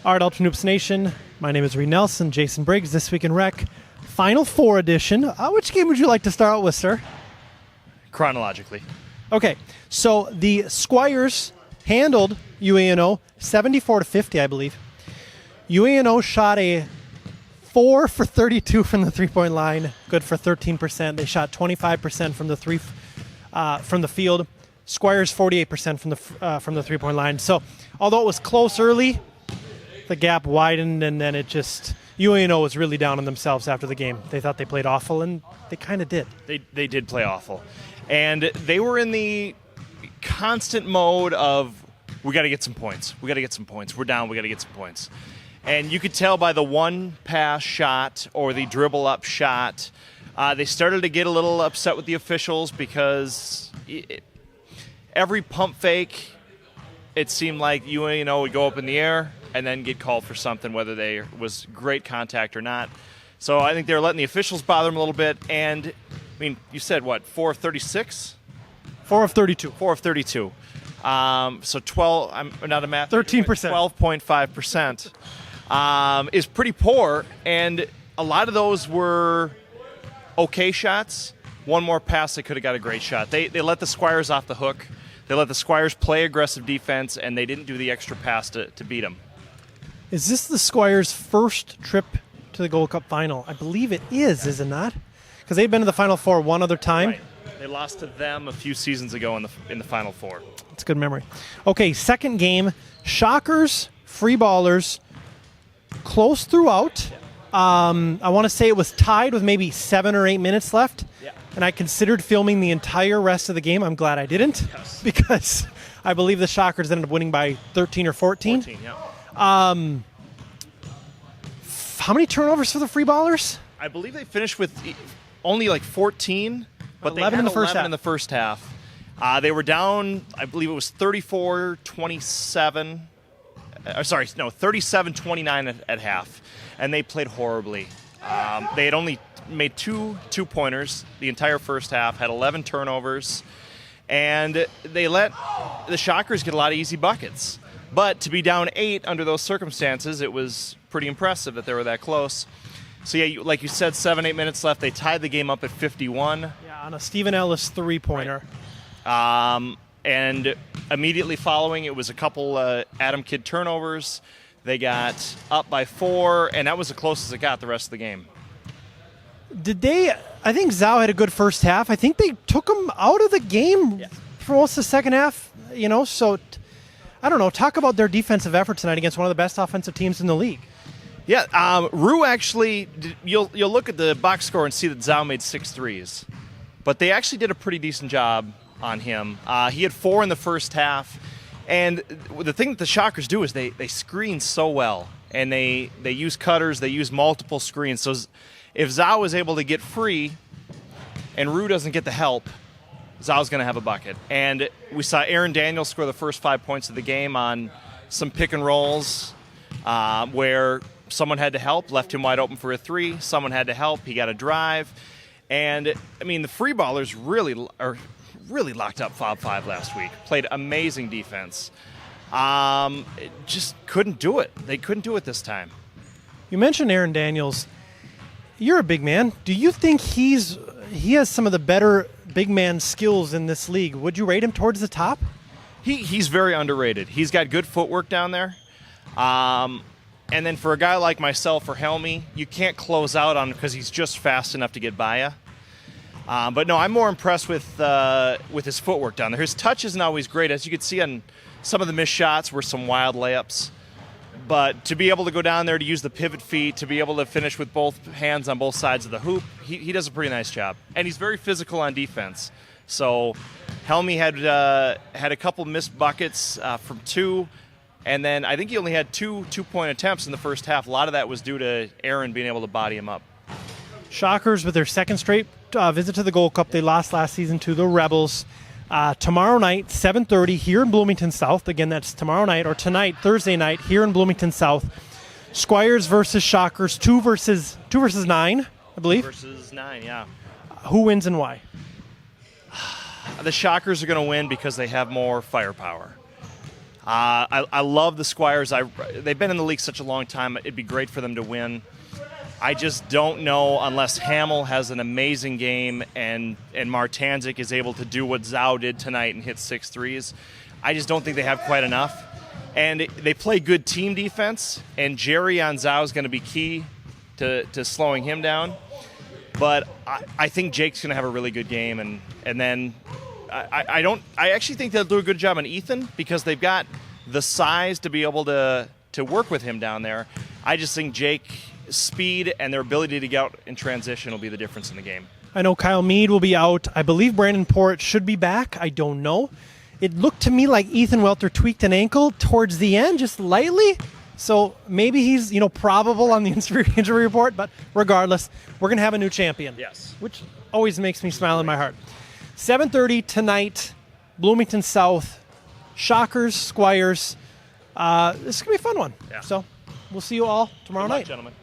Art Ultra Noops Nation. My name is Reed Nelson, Jason Briggs, This Week in Rec. Final Four edition. Which game would you like to start out with, sir? Chronologically. Okay, so the Squires handled UANO 74-50, I believe. UANO shot a 4 for 32 from the three-point line, good for 13%. They shot 25% from the field. Squires 48% from the three-point line. So, although it was close early, the gap widened, and then it just UANO was really down on themselves after the game. They thought they played awful, and they kind of did. They did play awful, and they were in the constant mode of we got to get some points. We got to get some points. We're down. We got to get some points. And you could tell by the one pass shot or the dribble up shot, they started to get a little upset with the officials because every pump fake, it seemed like UANO would go up in the air and then get called for something, whether they was great contact or not. So I think they were letting the officials bother them a little bit. And, I mean, you said, what, 4 of 36? 4 of 32. 4 of 32. So 12, I'm not a math. 13%. 12.5%. Is pretty poor, and a lot of those were okay shots. One more pass, they could have got a great shot. They let the Squires off the hook. They let the Squires play aggressive defense, and they didn't do the extra pass to beat them. Is this the Squires' first trip to the Gold Cup final? I believe it is it not? Because they've been to the Final Four one other time. Right. They lost to them a few seasons ago in the Final Four. That's a good memory. Okay, second game. Shockers, Free Ballers, close throughout. I want to say it was tied with maybe 7 or 8 minutes left. Yeah. And I considered filming the entire rest of the game. I'm glad I didn't, yes, because I believe the Shockers ended up winning by 13 or 14. 14, yeah. How many turnovers for the Free Ballers? I believe they finished with only like 14, but 11 they had in the first 11 half. in the first half. They were down, I believe it was 34-27. 37-29 at half, and they played horribly. They had only made two two-pointers the entire first half, had 11 turnovers, and they let the Shockers get a lot of easy buckets. But to be down 8 under those circumstances, it was pretty impressive that they were that close. So, yeah, like you said, 7-8 minutes left. They tied the game up at 51. Yeah, on a Stephen Ellis three-pointer. Right. And immediately following, it was a couple Adam Kidd turnovers. They got up by 4, and that was the closest it got the rest of the game. I think Zhao had a good first half. I think they took him out of the game for most of the second half, so I don't know. Talk about their defensive effort tonight against one of the best offensive teams in the league. Yeah, Rue actually, you'll look at the box score and see that Zhao made 6 threes. But they actually did a pretty decent job on him. He had 4 in the first half. And the thing that the Shockers do is they screen so well. And they use cutters, they use multiple screens. So if Zhao is able to get free and Rue doesn't get the help, Zhao's going to have a bucket. And we saw Aaron Daniels score the first 5 points of the game on some pick and rolls where someone had to help, left him wide open for a 3. Someone had to help. He got a drive. And, I mean, the Free Ballers really locked up Fob 5 last week. Played amazing defense. Just couldn't do it. They couldn't do it this time. You mentioned Aaron Daniels. You're a big man. Do you think he has some of the better big man skills in this league? Would you rate him towards the top? He's very underrated. He's got good footwork down there. And then for a guy like myself or Helmy, you can't close out on him because he's just fast enough to get by you. But no, I'm more impressed with his footwork down there. His touch isn't always great. As you can see on some of the missed shots were some wild layups. But to be able to go down there, to use the pivot feet, to be able to finish with both hands on both sides of the hoop, he does a pretty nice job. And he's very physical on defense. So Helmy had a couple missed buckets from 2. And then I think he only had 2 two-point attempts in the first half. A lot of that was due to Aaron being able to body him up. Shockers with their second straight visit to the Gold Cup. They lost last season to the Rebels. Tomorrow night, 7:30 here in Bloomington South. Again, that's tomorrow night, or tonight, Thursday night, here in Bloomington South. Squires versus Shockers, 2 versus 9, I believe. 2 versus 9, yeah. Who wins and why? The Shockers are going to win because they have more firepower. I love the Squires. They've been in the league such a long time. It'd be great for them to win. I just don't know unless Hamill has an amazing game and Martanzik is able to do what Zhao did tonight and hit 6 threes. I just don't think they have quite enough. And they play good team defense, and Jerry on Zhao is going to be key to slowing him down. But I think Jake's going to have a really good game, and then I actually think they'll do a good job on Ethan because they've got the size to be able to work with him down there. I just think Jake's speed and their ability to get out in transition will be the difference in the game. I know Kyle Mead will be out. I believe Brandon Port should be back. I don't know. It looked to me like Ethan Welter tweaked an ankle towards the end, just lightly. So maybe he's, probable on the injury report. But regardless, we're going to have a new champion. Yes. Which always makes me smile in my heart. 7:30 tonight, Bloomington South, Shockers, Squires. This is going to be a fun one. Yeah. So we'll see you all tomorrow Good luck, night. gentlemen.